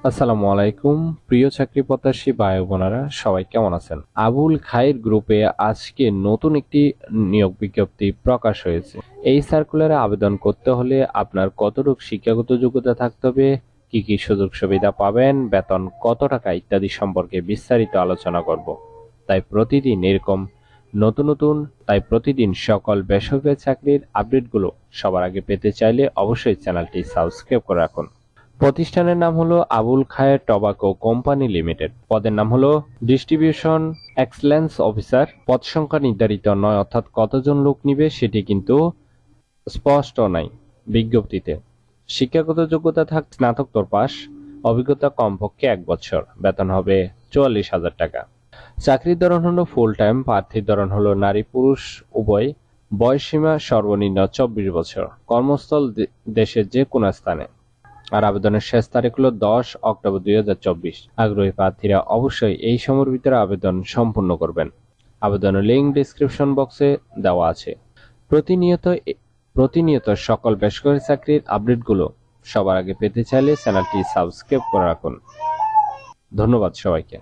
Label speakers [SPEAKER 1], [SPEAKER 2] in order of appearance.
[SPEAKER 1] আসসালামু আলাইকুম। প্রিয় চাকরি প্রত্যাশী ভাই বোনেরা, সবাই কেমন আছেন? আবুল খায়ের গ্রুপে আজকে নতুন একটি নিয়োগ বিজ্ঞপ্তি প্রকাশ হয়েছে। এই সার্কুলারে আবেদন করতে হলে আপনার কতটুকু শিক্ষাগত যোগ্যতা থাকতে হবে, কি কি সুযোগ সুবিধা পাবেন, বেতন কত টাকা ইত্যাদি সম্পর্কে বিস্তারিত আলোচনা করব। তাই প্রতিদিন এরকম নতুন নতুন তাই প্রতিদিন সকল বেসরকারি চাকরির আপডেটগুলো সবার আগে পেতে চাইলে অবশ্যই চ্যানেলটি সাবস্ক্রাইব করে রাখুন। প্রতিষ্ঠানের নাম হলো আবুল খায়ের টবাকো কোম্পানি লিমিটেড। পদের নাম হলো ডিস্ট্রিবিউশন এক্সেলেন্স অফিসার। পদ সংখ্যা নির্ধারিত নয়, অর্থাৎ কতজন লোক নিবে সেটি কিন্তু স্পষ্ট নাই বিজ্ঞপ্তিতে। শিক্ষাগত যোগ্যতা থাক স্নাতকোত্তর পাস, অভিজ্ঞতা কমপক্ষে 1 বছর। বেতন হবে 44,000 টাকা। চাকরির ধরন হলো ফুল টাইম। প্রার্থীর ধরন হলো নারী পুরুষ উভয়। বয়সসীমা সর্বনিম্ন 24 বছর। কর্মস্থল দেশের যে কোনো স্থানে। আর আবেদনের শেষ তারিখ হলো 10 অক্টোবর 2024। আগ্রহী প্রার্থীরা অবশ্যই এই সময়ের ভিতরে আবেদন সম্পূর্ণ করবেন। আবেদনের লিঙ্ক ডেসক্রিপশন বক্সে দেওয়া আছে। প্রতিনিয়ত প্রতিনিয়ত সকল বেসরকারি চাকরির আপডেটগুলো সবার আগে পেতে চাইলে চ্যানেলটি সাবস্ক্রাইব করে রাখুন। ধন্যবাদ সবাইকে।